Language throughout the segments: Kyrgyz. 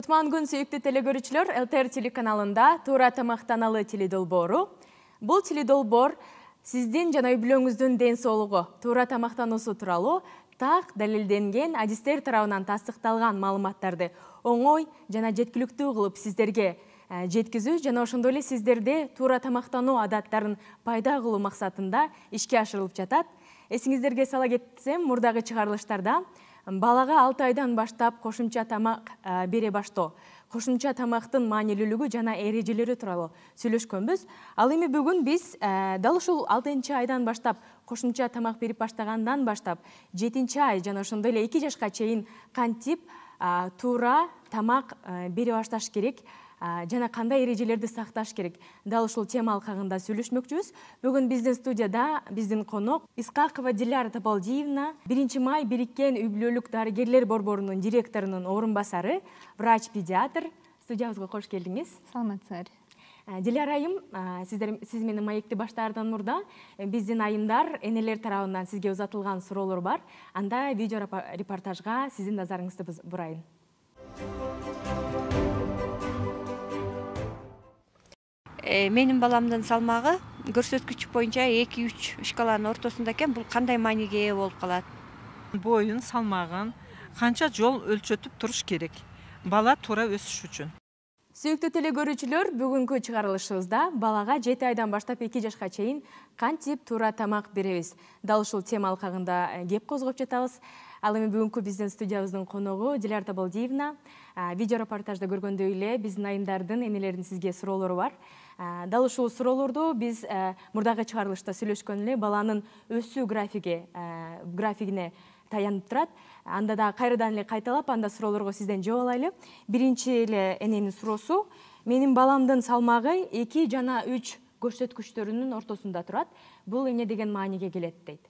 Кутман күн сүйікті телегөрүчүлөр, ЛТР телеканалында Туура тамактаналы теледолбору. Бул теледолбор сиздин жана үй-бүлөңүздүн ден соолугу, туура тамактануусу тууралуу так далилденген адистер тарабынан тастыкталган маалыматтарды оңой жана жеткиликтүү кылып сиздерге жеткизүү жана ошондой эле сиздерде туура тамактануу адаттарын пайда кылуу максатында ишке ашырылып жатат. Эсиңиздерге сала кетсем, мурдагы чыгарылыштарда балага 6 айдан баштап кошумча тамак бере баштоо, кошумча тамактын маанилүүлүгү жана эрежелери тууралуу сүйлөшкөнбүз. Ал эми бүгүн биз дал ушул 6 айдан баштап кошумча тамак берип баштагандан баштап 7 ай жана ошондой эле 2 жашка чейин кантип туура тамак бере башташ керек жана кандай эрежелерди сакташ керек, дал ушул тема алкагында сүйлөшмөкчүбүз. Бүгүн биздин студияда биздин конок Искакова Диляра Табалдиевна, 1 май бириккен үй-бүлөлүк дарыгерлер борборунун директорунун орун басары, врач-педиатр. Студиябызга кош келдиңиз. Саламатсыздар. Диляра айым, сиз менен маекти баштаардан мурда биздин айымдар, энелер тарабынан сизге узатылган суроолор бар. Анда видео репортажга сиздин назарыңызды бурайын. Менин баламдын салмагы көрсөткүч боюнча 2-3 шкаланын ортосунда экен. Бул кандай мааниге ээ болуп калат? Боюн, салмагын канча жол өлчөтүп туруш керек бала туура өсүш үчүн. Сүйүктүү телекөрүүчүлөр, бүгүнкү чыгарылышыбызда балага 7 айдан баштап 2 жашка чейин кантип туура тамак беребиз. Дал ушул тема алкагында кеп козгоп жатабыз. Ал эми бүгүнкү биздин студиябыздын коногу Диляра Табалдиевна. Видео репортажда көргөндөй эле биздин айымдардын, энелердин сизге суроолору бар. Дал ушул суроолорду биз мурдагы чыгарылышта сүйлөшкөн эле баланын өсүү графигине таянып турат. Анда да кайрадан эле кайталап, анда суроолорго сизден жооп алайлы. Биринчи эле эненин суроосу: менин баламдын салмагы 2 жана 3 көрсөткүчтөрүнүн ортосунда турат. Бул эмне деген мааниге келет дейт?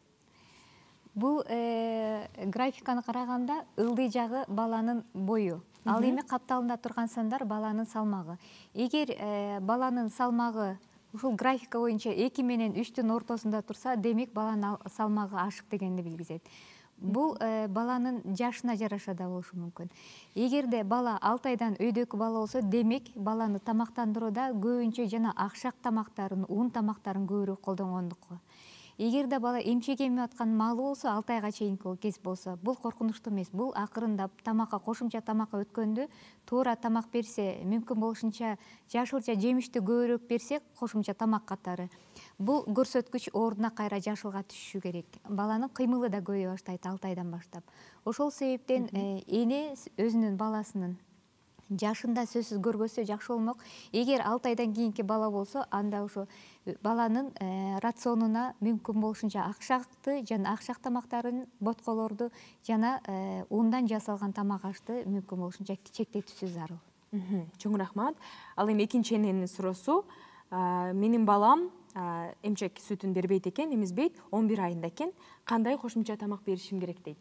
Бул графиканы караганда ылдый жагы баланын бою. Ал эми капталында турган сандар баланын салмагы. Эгер баланын салмагы ушул графика боюнча 2 менен 3-түн ортосунда турса, демек баланын салмагы ашык дегенди билгизет. Бул баланын жашына жараша да болушу мүмкүн. Эгерде бала 6 айдан өйдөкү бала болсо, демек баланы тамактандырууда көбүнчө жана акшак тамактарын, ун тамактарын көбүрөөк колдонгондуку. Эгерде бала эмчек эме аткан маалы болсо, 6 айга чейинки кез болсо, бул коркунучтуу эмес. Бул акырындап тамакка, кошумча тамакка өткөндө туура тамак берсе, мүмкүн болушунча жашылча жемишти көбүрөөк берсек, кошумча тамак катары, бул көрсөткүч ордуна кайра жашылга түшүшү керек. Баланын кыймылы да көбөйө баштайт 6 айдан баштап. Ошол себептен эне өзүнүн баласынын жашында сөзсүз көргөзсө жакшы болмок. Эгер 6 айдан кийинки бала болсо, анда ошо баланын рационуна мүмкүн болушунча акшакты жана акшак тамактарын, ботколорду жана ундан жасалган тамак ашты мүмкүн болушунча чектетүүсү зарыл. Чоң рахмат. Ал эми экинчи эненин суроосу: менин балам эмчек сүтүн бербейт экен, эмизбейт, 11 айында экен. Кандай кошумча тамак беришим керек дейт?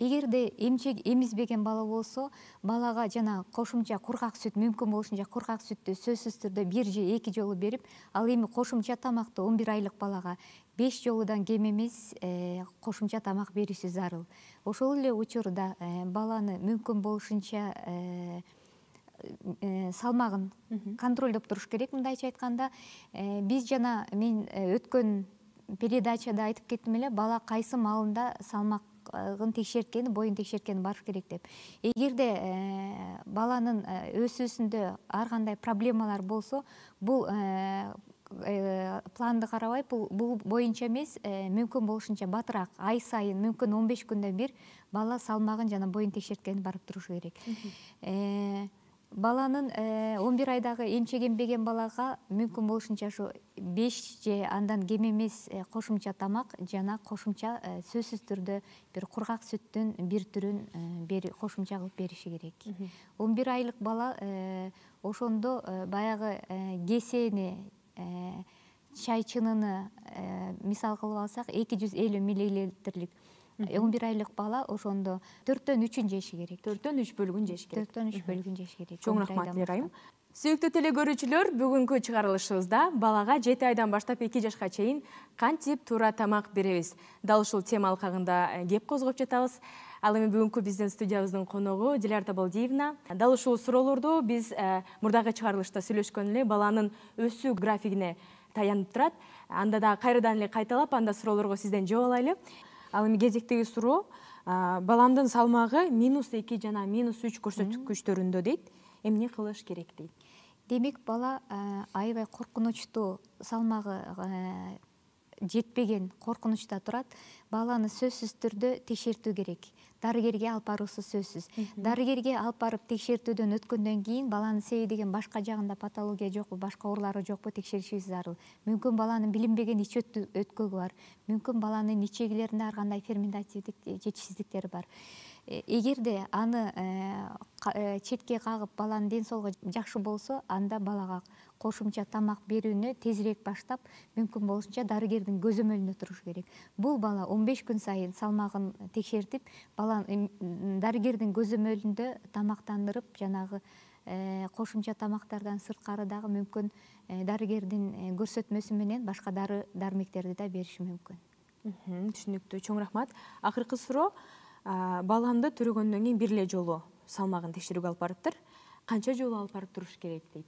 Эгерде эмчек эмизбеген бала болсо, балага жана кошумча кургак сүт, мүмкүн болушунча кургак сүттү сөзсүз түрдө 1 же 2 жолу берип, ал эми кошумча тамакты 11 айлык балага 5 жолудан кем эмес кошумча тамак бериши зарыл. Ошол эле учурда баланы мүмкүн болушунча салмагын контролдоп туруш керек. Мындайча айтканда, биз жана мен өткөн передачада айтып кеттим эле, бала кайсы маалында салмак текшерткени, боюн текшерткени барыш керек деп. Эгерде баланын өсүүсүндө ар кандай проблемалар болсо, бул планды карабай, бул боюнча эмес, мүмкүн болушунча батыраак, ай сайын, мүмкүн 15 күндө бир бала салмагын жана боюн текшерткени барып турушу керек. Баланын 11 айдагы эмчек эмбеген балага мүмкүн болушунча ошо 5 же андан кем эмес кошумча тамак жана кошумча сөзсүз түрдө бир кургак сүттүн бир түрүн кошумча кылып бериши керек. 11 айлык бала ошондо баягы кесени, чай чыныны мисал кылып алсак 250 миллилитрлик 11 айлык бала ошондо 4төн 3-үн жеши керек. 4төн 3 бөлүгүн жеш керек. 4төн 3 бөлүгүн жеш керек. Чоң рахмат, Диляра айым. Сүйүктүү телекөрүүчүлөр, бүгүнкү чыгарылышыбызда балага 7 айдан баштап 2 жашка чейин кантип туура тамак беребиз. Дал ушул тема алкагында кеп козгоп жатабыз. Ал эми бүгүнкү биздин студиябыздын коногу Диляр Табалдиевна. Дал ушул суроолорду биз мурдагы чыгарылышта сүйлөшкөн эле баланын өсүү графигине таянып турат. Анда да кайрадан эле кайталап, анда суроолорго сизден жооп алайлы. Ал эми кезектеги суроо, баламдын салмагы -2 жана -3 көрсөткүчтөрүндө дейт. Эмне кылыш керек дейт? Демек, бала аябай коркунучтуу, салмагы жетпеген, коркунучта турат. Баланы сөзсүз түрдө текшертүү керек. Дарыгерге алып баруусу сөзсүз. Дарыгерге алып барып текшертүүдөн өткөндөн кийин баланын себедеген башка жагында патология жокпу, башка оорулары жокпу текшеришибиз зарыл. Мүмкүн баланын билинбеген ич өткөгү бар. Мүмкүн баланын ичегилеринде ар кандай ферментативдик жетишсиздиктери бар. Эгерде аны четке кагып баланын ден соолугу жакшы болсо, анда балага кошумча тамак берүүнү тезирээк баштап, мүмкүн болушунча дарыгердин көзөмөлүндө туруш керек. Бул бала 15 күн сайын салмагын текшертип, дарыгердин көзөмөлүндө тамактандырып, жанагы кошумча тамактардан сырткары дагы мүмкүн дарыгердин көрсөтмөсү менен башка дары-дармектерди да бериши мүмкүн. Түшүнүктүү, чоң рахмат. Акыркы суроо, баламды төрөгөндөн кийин бир эле жолу салмагын текшерүүгө алып барыптыр. Канча жолу алып барып туруш керек дейт?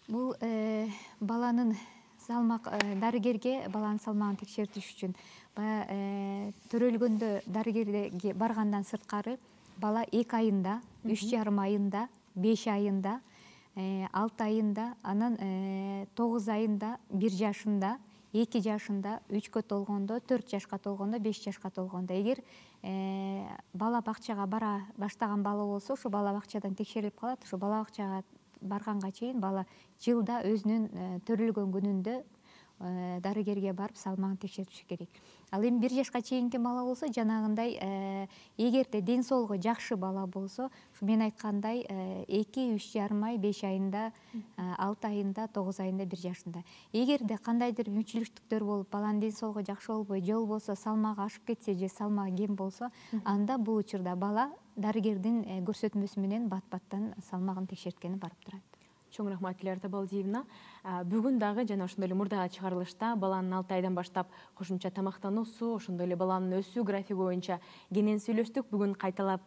Бул баланын дарыгерге баланын салмагын текшертиш үчүн төрөлгөндө дарыгерге баргандан сырткары бала 2 айында, 3,5 айында, 5 айында, 6 айында, анан 9 айында, 1 жашында, 2 жашында, 3кө толгондо, 4 жашка толгондо, 5 жашка толгондо. Эгер бала бакчага бара баштаган бала болсо, ошо бала бакчадан текшерилип калат. Ошо бала бакчага барганга чейин бала жылда өзүнүн төрөлгөн күнүндө дарыгерге барып салмагын текшертиш керек. Ал эми 1 жашка чейинки бала болсо, жанагындай эгерде ден соолугу жакшы бала болсо, мен айткандай 2-3,5 ай, 5 айында, 6 айында, 9 айында, 1 жашында. Эгерде кандайдыр мүмкүнчүлүктөр болуп, баланын ден соолугу жакшы болбой, же болбосо салмагы ашып кетсе, же салмагы кем болсо, анда бул учурда бала дарыгердин көрсөтмөсү менен бат-баттан салмагын текшерткени барып турат. Чоң рахмат, Диляр Табалдиевна. Бүгүн дагы жана ошондой эле мурдагы чыгарылышта баланын 6 айдан баштап кошумча тамактануусу, ошондой эле баланын өсүү графиги боюнча кенен сүйлөштүк. Бүгүн кайталап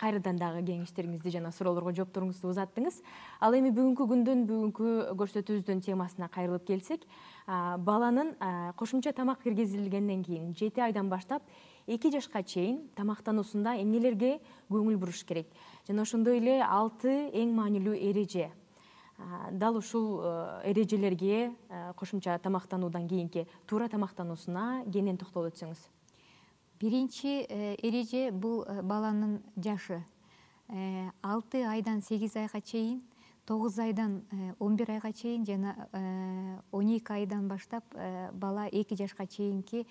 кайрадан дагы кеңештериңизди жана суроолорго жоопторуңузду узаттыңыз. Ал эми бүгүнкү күндүн, бүгүнкү көрсөтүүбүздүн темасына кайрылып келсек, баланын кошумча тамак киргизилгенден кийин 7 айдан баштап 2 жашка чейин тамактануусунда эмнелерге көңүл буруш керек? Жана ошондой эле 6 эң маанилүү эреже. Дал ушул эрежелерге кошумча тамактануудан кийинки туура тамактануусуна кенен токтолуп өтсөңүз. Биринчи эреже бул баланын жашы. 6 айдан 8 айга чейин, 9 айдан 11 айга чейин жана 12 айдан баштап бала 2 жашка чейинки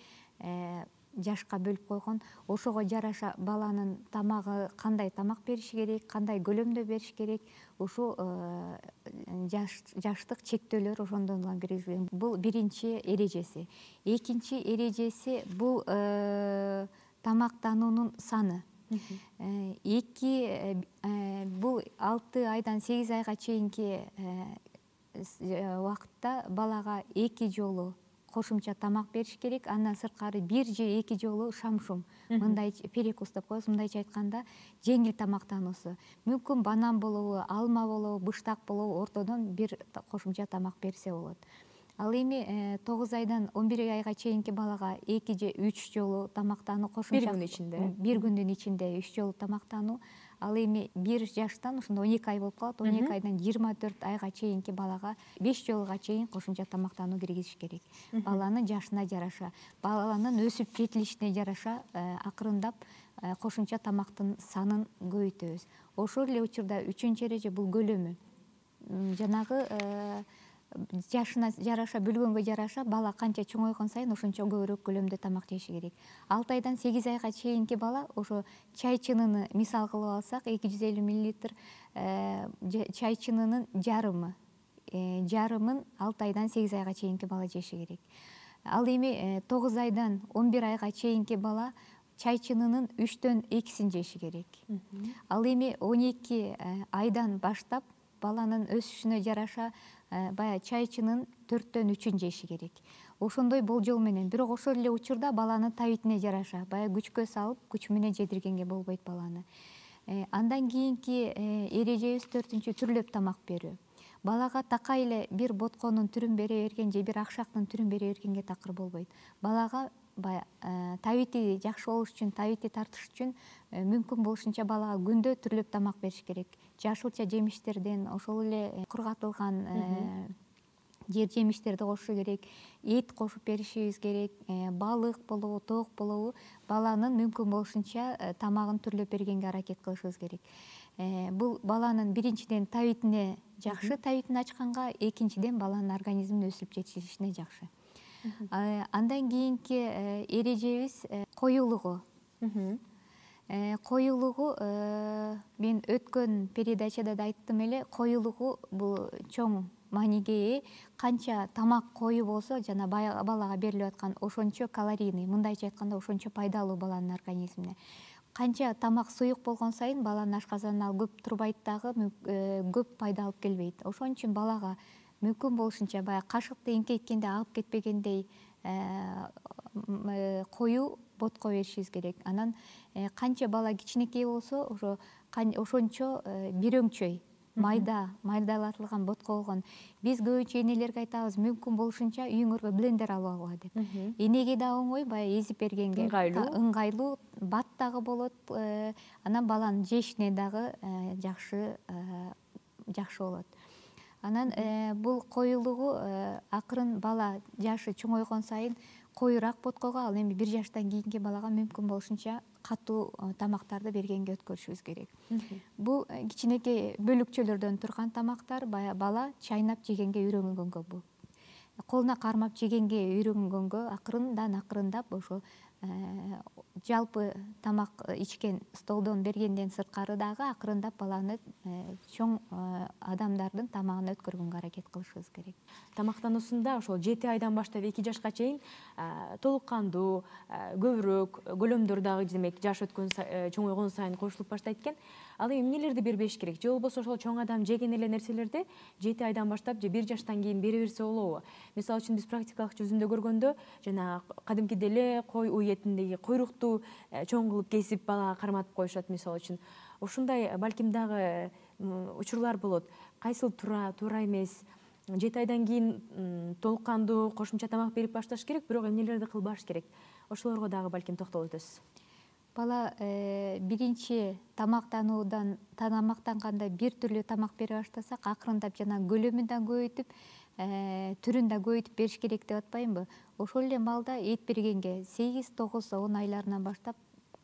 жашка бөлүп койгон. Ошого жараша баланын тамагы кандай тамак бериш керек, кандай көлөмдө бериш керек, ушу жаштык чектөөлөр ошондон улам белгиленген. Бул биринчи эрежеси. Экинчи эрежеси бул тамактануунун саны. Бул 6 айдан 8 айга чейинки убакытта балага 2 жолу кошумча тамак бериш керек. Андан сырткары 1 же 2 жолу шам-шум, мындай перекус деп коебуз, мындайча айтканда жеңил тамактануусу. Мүмкүн банан болобу, алма болобу, быштак болобу, ортодон бир кошумча тамак берсе болот. Ал эми 9 айдан 11 айга чейинки балага 2 же 3 жолу тамактануу кошумча. Бир күндүн ичинде 3 жолу тамактануу. Ал эми 1 жаштан ошондо 12 ай болуп калат. 12 айдан 24 айга чейинки балага 5 жолуга чейин кошумча тамактануу киргизиш керек. Баланын жашына жараша, баланын өсүп жетилишине жараша акырындап кошумча тамактын санын көбөйтөбүз. Ошол эле учурда 3-эреже эреже бул көлөмү. Жанагы жашына жараша, бөлгөнгө жараша бала канча чоңойгон сайын ошончо көбүрөөк көлөмдө тамак жеши керек. 6 айдан 8 айга чейинки бала ошо чай чынını мисал кылып алсак, 250 мл чай чынынын жарымын 6 айдан 8 айга чейинки бала жеши керек. Ал эми 9 айдан 11 айга чейинки бала чай чынынын 3төн 2син жеши керек. Ал эми 12 айдан баштап баланын өсүшүнө жараша баягы чайчынын 4/3 жеши керек. Ошондой болжол менен, бирок ошол эле учурда баланын табитине жараша баягы күчкө салып, күч менен жедиргенге болбойт баланы. Андан кийинки эрежебиз 4-үнчү түрлөп тамак берүү. Балага такай эле бир ботконун түрүн бере берген же бир акшактын түрүн бере бергенге такыр болбойт. Балага табити жакшы болуш үчүн, табити тартыш үчүн мүмкүн болушунча балага күндө түрлөп тамак бериш керек. Жашылча жемиштерден, ошол эле кургатылган жер жемиштерди кошуш керек, эт кошуп беришибиз керек, балык болобу, тоок болобу, баланын мүмкүн болушунча тамагын түрлөп бергенге аракет кылышыбыз керек. Бул баланын биринчиден табитине жакшы, табитин ачканга, экинчиден баланын организминин өсүп жетилишине жакшы. Андан кийинки эрежебиз коюлугу. Коюлугу мен өткөн передачада да айттым эле, коюлугу бул чоң мааниге ээ. Канча тамак кою болсо, жана балага берилип аткан ошончо калорийный, мындайча айтканда ошончо пайдалуу баланын организмине. Канча тамак суюк болгон сайын баланын ашказанына ал көп турбайт дагы, көп пайда алып келбейт. Ошон үчүн балага мүмкүн болушунча баягы кашыкты эңкейткенде агып кетпегендей коюу ботко беришибиз керек. Анан канча бала кичинекей болсо, ошончо бир өңчөй майдалатылган ботко болгон. Биз көбүнчө энелерге айтабыз, мүмкүн болушунча үйүңөргө блендер алып алгыла деп. Энеге да оңой, баягы эзип бергенге ыңгайлуу, бат дагы болот. Анан баланын жешине дагы жакшы болот. Анан бул коюлугу акырын бала жашы чоңойгон сайын коюраак боткого, ал эми 1 жаштан кийинки балага мүмкүн болушунча катуу тамактарды бергенге өткөрүшүбүз керек. Бул кичинекей бөлүкчөлөрдөн турган тамактар, бала чайнап жегенге үйрөнгөнгө, бул колуна кармап жегенге үйрөнгөнгө акырындап ошо жалпы тамак ичкен столдон бергенден сырткары дагы акырындап баланы чоң адамдардын тамагына өткөргөнгө аракет кылышыбыз керек. Тамактануусунда ошол 7 айдан баштап 2 жашка чейин толук кандуу, көбүрөөк көлөмдөр дагы демек жаш өткөн чоңойгон сайын кошулуп баштайт экен. Ал эми эмнелерди бербеш керек? Же болбосо ошол чоң адам жеген эле нерселерди 7 айдан баштап же 1 жаштан кийин бере берсе болобу? Мисалы үчүн биз практикалык жүзүндө көргөндө жана кадимкиде эле кой уй этиндеги койрукту чоң кылып кесип балага карматып коюшат мисалы үчүн. Ушундай балким дагы учурлар болот. Кайсыл туура эмес? 7 айдан кийин толук кандуу кошумча тамак берип башташ керек, бирок эмнелерди кылбаш керек? Ошолорго дагы балким токтолуп өтөсүз. Бала биринчи тамактанганда бир түрлүү тамак бере баштасак, акырындап жана көлөмүн да көбөйтүп, түрүн да көбөйтүп бериш керек деп атпаймынбы? Ошол эле маалда эт бергенге 8-9-10 айларынан баштап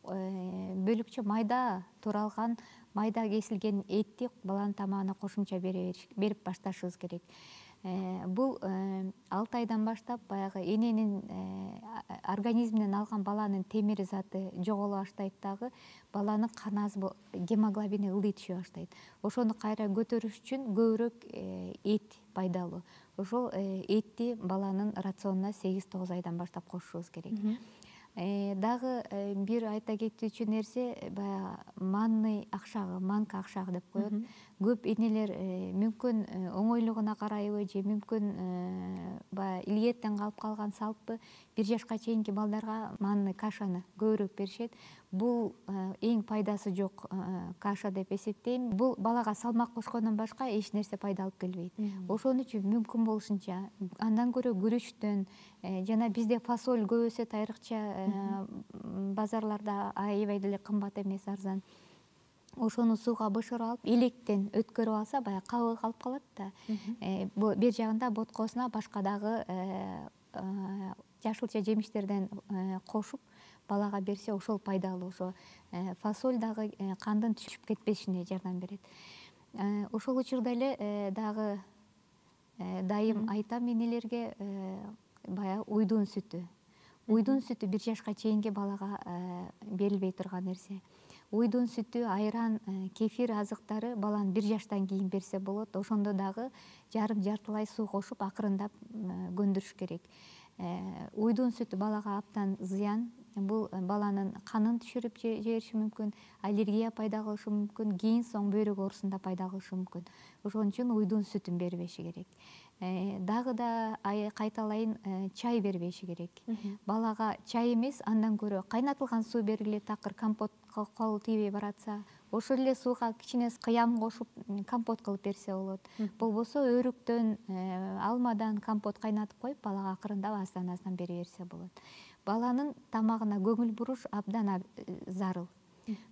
бөлүкчө майда туралган, майда кесилген этти баланын тамагына кошумча берип башташыбыз керек. Бул 6 айдан баштап баягы эненин организминен алган баланын темир заты жоголо баштайт дагы, баланын кан гемоглобини ылдый түшө баштайт. Ошону кайра көтөрүш үчүн көбүрөөк эт пайдалуу. Ошол этти баланын рационуна 8-9 айдан баштап кошушубуз керек. Дагы бир айта кетүүчү нерсе, баягы манный акшагы, манка акшагы деп коет. Көп энелер мүмкүн оңойлугуна карайбы же мүмкүн баягы илгертен калып калган салппы, 1 жашка чейинки балдарга манный кашаны көбүрөөк беришет. Бул эң пайдасы жок каша деп эсептейм. Бул балага салмак кошкондон башка эч нерсе пайда алып келбейт. Ошон үчүн мүмкүн болушунча андан көрө күрүчтөн жана бизде фасоль көп өсөт, айрыкча базарларда аябай деле кымбат эмес, арзан. Ошону сууга бышырып алып, электен өткөрүп алса, баягы кабыгы калып калат да. Бир жагында боткосуна башка дагы жашылча жемиштерден кошуп балага берсе, ошол пайдалуу. Ошо фасоль дагы кандын түшүп кетпешине жардам берет. Ошол учурда эле дагы дайым айтам энелерге, баягы уйдун сүтү. Уйдун сүтү 1 жашка чейинки балага берилбей турган нерсе. Уйдун сүтү, айран, кефир азыктары баланы 1 жаштан кийин берсе болот. Ошондо дагы жартылай суу кошуп акырындап көндүрүш керек. Уйдун сүтү балага абдан зыян. бул баланын канын түшүрүп жибериши мүмкүн, аллергия пайда кылышы мүмкүн, кийин соң бөйрөк оорусунда пайда кылышы мүмкүн. Ошон үчүн уйдун сүтүн бербеши керек. Дагы да кайталайын, чай бербеши керек. Балага чай эмес, андан көрө кайнатылган суу бергиле, такыр компот колу тийбей баратса, ошол эле сууга кичине кыям кошуп компот кылып берсе болот. Болбосо өрүктөн, алмадан компот кайнатып коюп, балага акырындап аздан бере берсе болот. Баланын тамагына көңүл буруш абдан зарыл.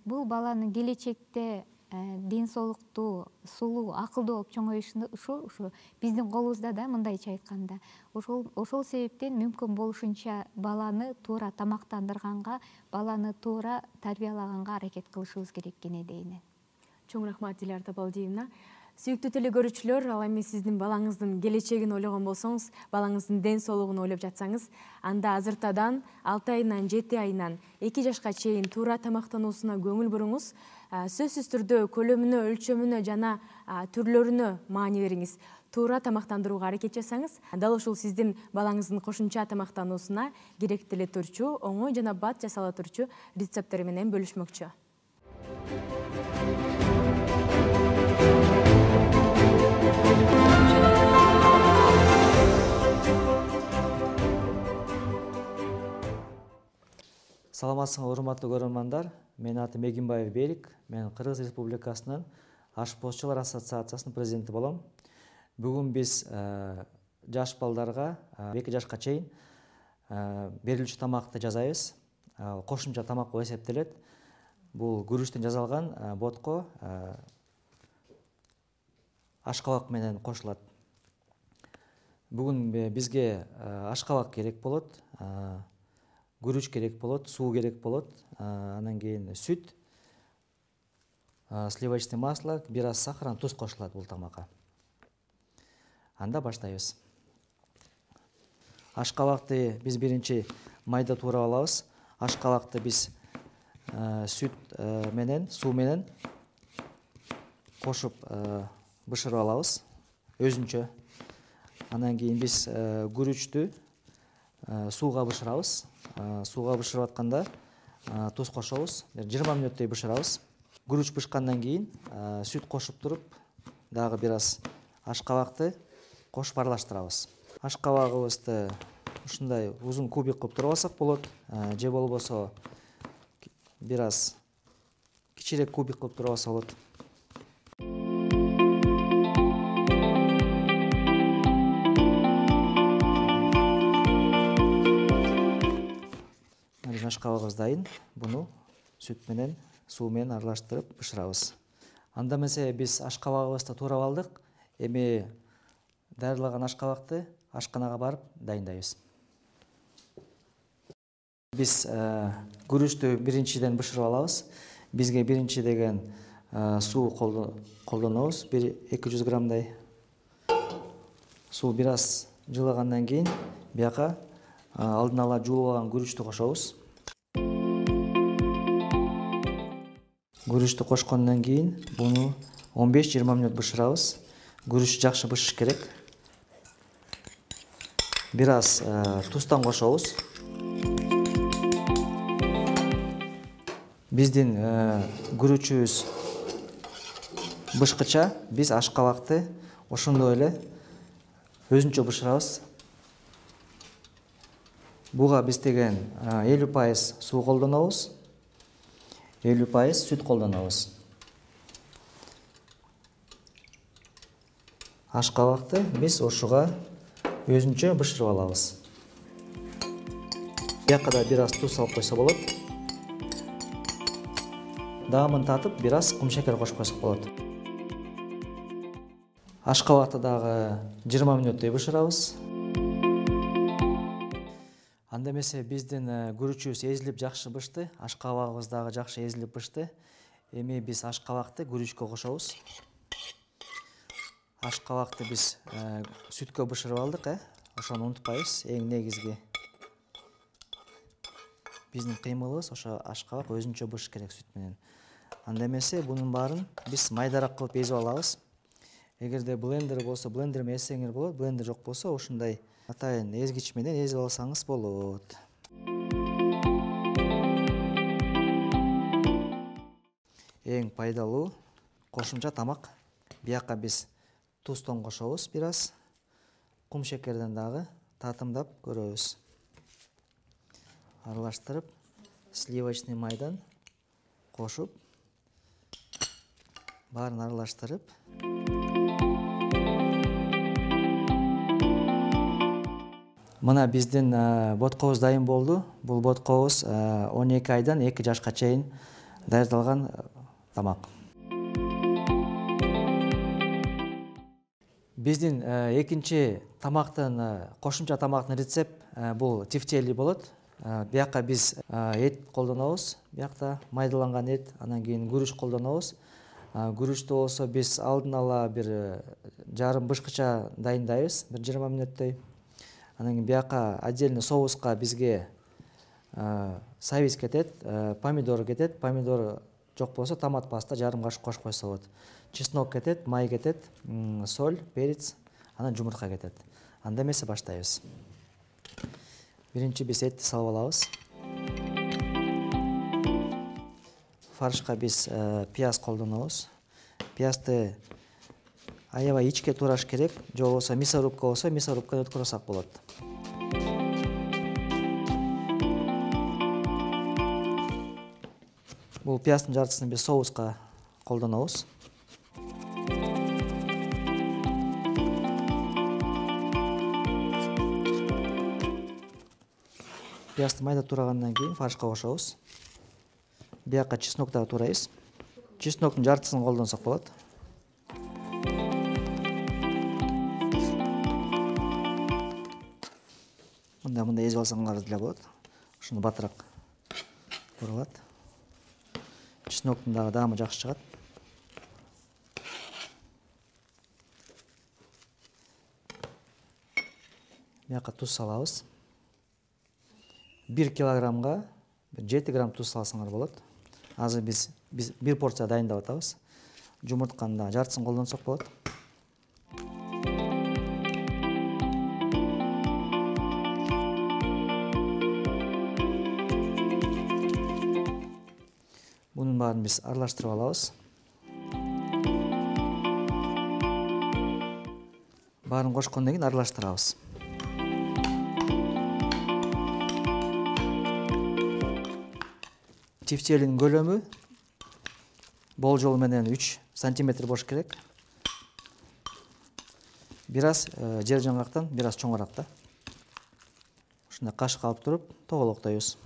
Бул баланын келечекте ден соолуктуу, сулуу, акылдуу болуп чоңоюшуна ушу биздин колубузда да, мындайча айтканда. Ошол себептен мүмкүн болушунча баланы туура тамактандырганга, баланы туура тарбиялаганга аракет кылышыбыз керек экен дейин. Чоң рахмат, Диляр Табалдиевна. Сүйүктүү телекөрүүчүлөр, ал эми сиздин балаңыздын келечегин ойлогон болсоңуз, балаңыздын ден соолугун ойлоп жатсаңыз, анда азыртадан 6 айынан 7 айынан 2 жашка чейин туура тамактануусуна көңүл буруңуз. Сөзсүз түрдө көлөмүнө, өлчөмүнө жана түрлөрүнө маани бериңиз. Туура тамактандырууга аракет жасаңыз, дал ушул сиздин балаңыздын кошумча тамактануусуна керектүү эле турчу, оңой жана бат жасала турчу рецепттер менен бөлүшмөкчү. Саламатсыңар, урматтуу көрөрмандар. Менин атым Эгинбаев Берик. Мен Кыргыз Республикасынын ашпозчулар ассоциациясынын президенти болом. Бүгүн биз жаш балдарга 2 жашка чейин берилүүчү тамакты жазайбыз. Кошумча тамак болуп эсептелет. Бул күрүчтөн жасалган ботко ашкабак менен кошулат. Бүгүн бизге ашкабак керек болот, күрүч керек болот, суу керек болот, анан кийин сүт, сливочный масло, бир аз сахар, туз кошулат бул тамакка. Анда баштайбыз. Ашкабакты биз биринчи майда туурап алабыз. Ашкабакты биз сүт менен, суу менен кошуп бышырып алабыз өзүнчө. Анан кийин биз күрүчтү сууга бышырабыз. Сууга бышырып атканда туз кошобуз. 20 мүнөттөй бышырабыз. Күрүч бышкандан кийин сүт кошуп туруп, дагы бир аз ашкабакты кошуп аралаштырабыз. Ашкабагыбызды ушундай узун кубик кылып туруп алсак болот, же болбосо бир аз кичирээк кубик кылып туруп алса болот. Ашкабагыбыз дайын. Буну сүт менен, суу менен аралаштырып бышырабыз. Анда эмесе биз ашкабагыбызды туурап алдык. Эми даярлаган ашкабакты ашканага барып дайындайбыз. Биз күрүчтү биринчиден бышырып алабыз. Бизге биринчи деген суу колдонобуз, 200 граммдай. Суу бир аз жылыгандан кийин бияка алдын ала жуулуп алган күрүчтү кошобуз. Күрүчтү кошкондон кийин буну 15-20 мүнөт бышырабыз. Күрүч жакшы бышыш керек. Бир аз туздан кошобуз. Биздин күрүчүбүз бышкыча, биз ашкабакты ошондой эле өзүнчө бышырабыз. Буга биз деген 50% суу колдонобуз, 50% сүт колдонобуз. Ашкабакты биз ошуга өзүнчө бышырып алабыз. Бияка да бир аз туз салып койсо болот. Даамын татып, бир аз кумшекер кошуп койсок болот. Ашкабакты дагы 20 мүнөттөй бышырабыз. Анда эмесе биздин күрүчүбүз эзилип жакшы бышты, ашкабагыбыз дагы жакшы эзилип бышты. Эми биз ашкабакты күрүчкө кошобуз. Ашкабакты биз сүткө бышырып алдык, ошону унутпайбыз, эң негизги. Биздин кыймылыбыз ошо ашкабак өзүнчө бышыш керек сүт менен. Анда эмесе бунун баарын биз майдараак кылып эзип алабыз. Эгерде блендер болсо, блендер менен эзсеңер болот, блендер жок болсо ушундай атайын эзгич менен эзип алсаңыз болот. эң пайдалуу кошумча тамак. Бияка биз тузтон кошобуз бир аз. Кум шекерден дагы татымдап көрөбүз. Аралаштырып, сливочный майдан кошуп, баарын аралаштырып, мына биздин боткобуз дайын болду. Бул боткобуз 12 айдан 2 жашка чейин даярдалган тамак. Биздин экинчи тамактын, кошумча тамактын рецепт бул тефтели болот. Бияка биз эт колдонобуз. Биякта майдаланган эт, анан кийин күрүч колдонобуз. Күрүчтү болсо биз алдын ала бир жарым бышкыча дайындайбыз, бир 20 мүнөттөй. Анан кийин бияка отдельно соуска бизге сабиз кетет, помидор кетет. Помидор жок болсо томат паста жарым кашык кошуп койсо болот. Чеснок кетет, май кетет, соль, перец, анан жумуртка кетет. Анда эмесе баштайбыз. Биринчи биз этти салып алабыз. Фаршка биз пияз колдонобуз. Пиязды аябай ичке тураш керек, же болбосо мясорубка болсо мясорубканы өткөрсөк болот. Бул пияздын жартысын биз соуска колдонобуз. Пиязды майда турагандан кийин фаршка кошобуз. Бияка чеснок дагы турайбыз. Чесноктун жартысын колдонсок болот. Мындай эзип алсаңар деле болот. Ушуну батыраак туралат. Чесноктун дагы даамы жакшы чыгат. Бияка туз салабыз. 1 килограммга 7 грамм туз салсаңар болот. Азыр биз 1 порция дайындап атабыз. Жумуртканын да жартысын колдонсок болот. Bunun баарын биз аралаштырып алабыз. Баарын кошкондон кийин аралаштырабыз. Тефтелинин көлөмү болжол менен 3 сантиметр болуш керек. Бир аз жер жаңгактан бир аз чоңураак да. Ушундай кашык алып туруп тоголоктойбуз.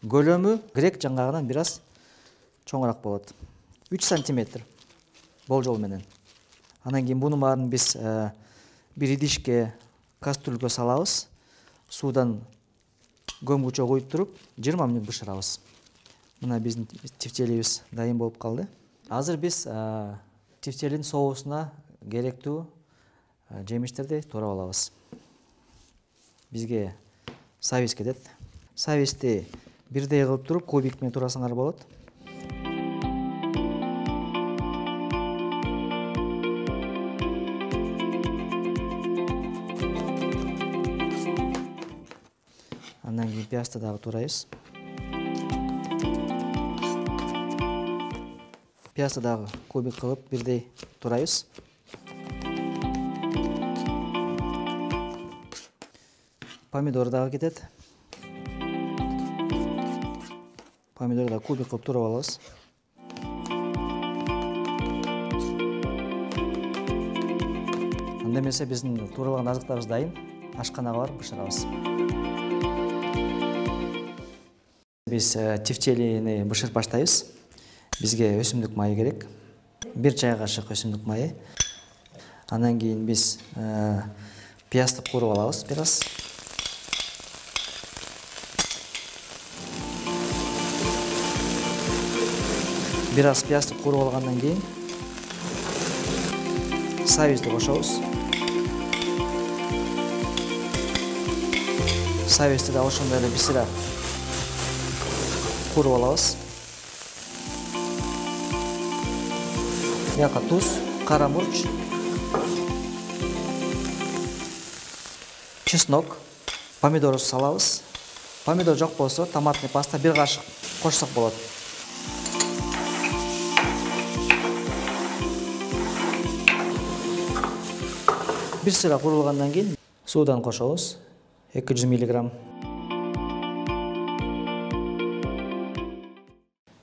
Көлөмү грек жаңгагынан бир аз чоңураак болот. 3 сантиметр болжол менен. Анан кийин мунун баарын биз бир идишке, кастрюльгө салабыз. Суудан көмгүчө куюп туруп 20 мүнөт бышырабыз. Мына биздин тефтелибиз дайын болуп калды. Азыр биз тефтелин соусуна керектүү жемиштерди турап алабыз. Бизге сабиз кетет. Сабизди бирдей кылып туруп кубик менен турасаңар болот. Андан кийин пиязды дагы турайбыз. Пиязды дагы кубик кылып бирдей турайбыз. Помидор дагы кетет. Помидор дагы кубик кылып турап алабыз. Анда эмесе биздин туралган азыктарыбыз дайын. Ашканага барып бышырабыз. Биз тефтелини бышырып баштайбыз. Бизге өсүмдүк майы керек. 1 чай кашык өсүмдүк майы. Андан кийин биз пиязды кууруп алабыз бир аз. Бир аз пиязды кууруп алгандан кийин сабизди кошобуз. Сабизди да ошондой эле бисира кууруп алабыз. Бияка туз, кара мурч, чеснок, помидор салабыз. Помидор жок болсо томатный паста 1 кашык кошсок болот. Бир сыра курулгандан кийин суудан кошобуз. 200 мг.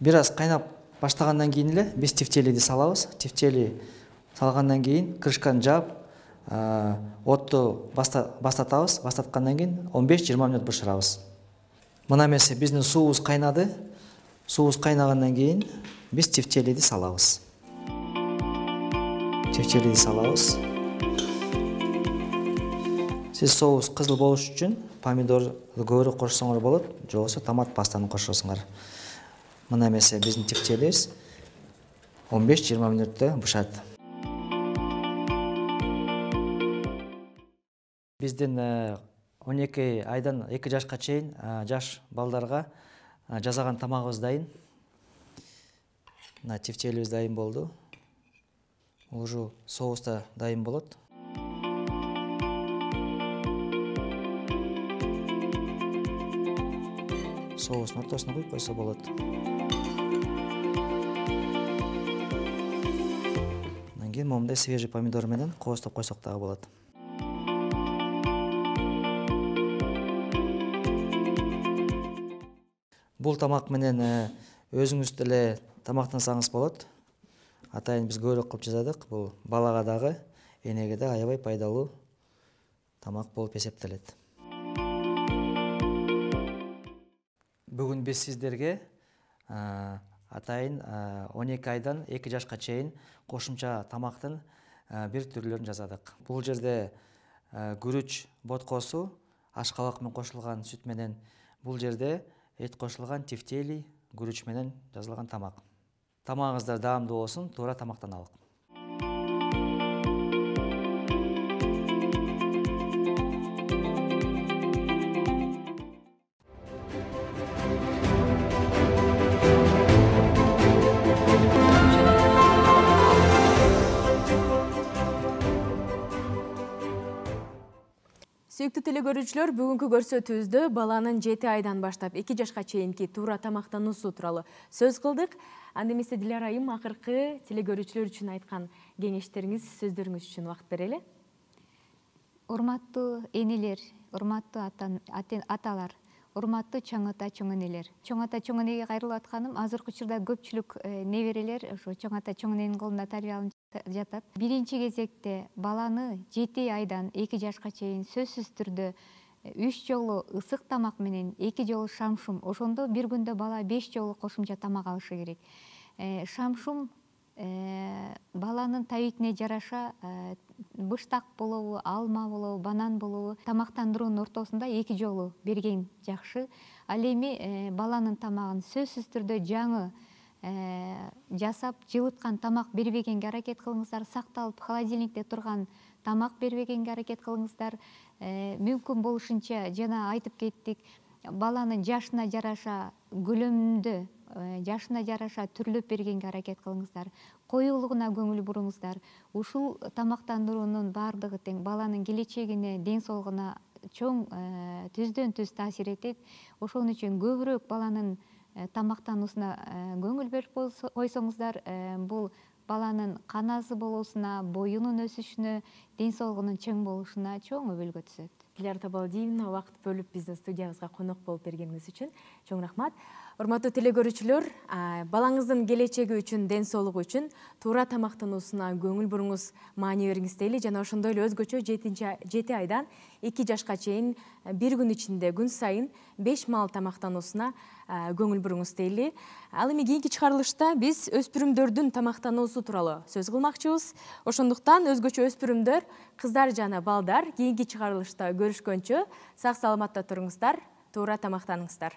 Бир аз кайнап баштагандан кийин эле биз тефтелиди салабыз. Тефтели салгандан кийин крышканы жаап, отту бастатабыз. Бастаткандан кийин 15-20 мүнөт бышырабыз. Мына эмесе биздин суубуз кайнады. Суубуз кайнагандан кийин биз тефтелиди салабыз. Тефтелиди салабыз. Сиз соус кызыл болуш үчүн помидор көбүрөөк кошсоңор болот, же болбосо томат пастаны кошосуңар. Мына эмесе биздин тефтелибиз 15-20 мүнөттө бышат. Биздин 12 айдан 2 жашка чейин жаш балдарга жасаган тамагыбыз дайын. Мына тефтелибиз дайын болду. Уже соус да дайын болот. Соустун ортосуна куюп койсо болот. Андан кийин момундай свежий помидор менен кооздоп койсок дагы болот. Бул тамак менен өзүңүз деле тамактансаңыз болот. Атайын биз көбүрөөк кылып жасадык. Бул балага дагы, энеге да аябай пайдалуу тамак болуп эсептелет. Бүгүн биз сиздерге атайын 12 айдан 2 жашка чейин кошумча тамактын бир түрлөрүн жасадык. Бул жерде күрүч боткосу, ашкабак менен кошулган сүт менен, бул жерде эт кошулган тефтели, күрүч менен жасалган тамак. Тамагыңыздар даамдуу болсун, туура тамактаналы. Сүйүктүү телекөрүүчүлөр, бүгүнкү көрсөтүүбүздө баланын 7 айдан баштап 2 жашка чейинки туура тамактануусу тууралуу сөз кылдык. Анда эмесе Дилара айым, акыркы телекөрүүчүлөр үчүн айткан кеңештериңиз, сөздөрүңүз үчүн убакыт берели. Урматтуу энелер, урматтуу аталар, урматтуу чоң ата, чоң энелер. Чоң ата, чоң энеге кайрылып атканым, азыркы учурда көпчүлүк неберелер ошо чоң ата, чоң эненин колунда тарбияланып жатат. Биринчи кезекте баланы 7 айдан 2 жашка чейин сөзсүз түрдө 3 жолу ысык тамак менен 2 жолу шамшум, ошондо бир күндө бала 5 жолу кошумча тамак алышы керек. Шамшум баланын табитине жараша быштак болобу, алма болобу, банан болобу, тамактандыруунун ортосунда 2 жолу берген жакшы. Ал эми баланын тамагын сөзсүз түрдө жаңы жасап, жылыткан тамак бербегенге аракет кылыңыздар, сакталып холодильникте турган тамак бербегенге аракет кылыңыздар. Мүмкүн болушунча, жана айтып кеттик, баланын жашына жараша көлөмүндө, жашына жараша түрлөп бергенге аракет кылыңыздар. Коюулугуна көңүл буруңуздар. Ушул тамактандыруунун бардыгы тең баланын келечегине, ден соолугуна чоң түздөн түз таасир этет. Ошон үчүн көбүрөөк баланын тамактануусуна көңүл берип койсоңуздар, бул баланын каназы болуусуна, боюнун өсүшүнө, ден соолугунун чоң болушуна чоң өбөлгө түзөт. Дилара Табалдиевна, убакыт бөлүп биздин студиябызга конок болуп бергениңиз үчүн чоң рахмат. Урматтуу телекөрүүчүлөр, балаңыздын келечеги үчүн, ден соолугу үчүн туура тамактануусуна көңүл буруңуз, маани бериңиз дейли. Жана ошондой эле өзгөчө 7 айдан 2 жашка чейин бир күн ичинде күн сайын 5 маал тамактануусуна көңүл буруңуз дейли. Ал эми кийинки чыгарылышта биз өспүрүмдөрдүн тамактануусу тууралуу сөз кылмакчыбыз. Ошондуктан өзгөчө өспүрүмдөр, кыздар жана балдар кийинки чыгарылышта көрүшкөнчө сак саламатта туруңуздар, туура тамактаныңыздар.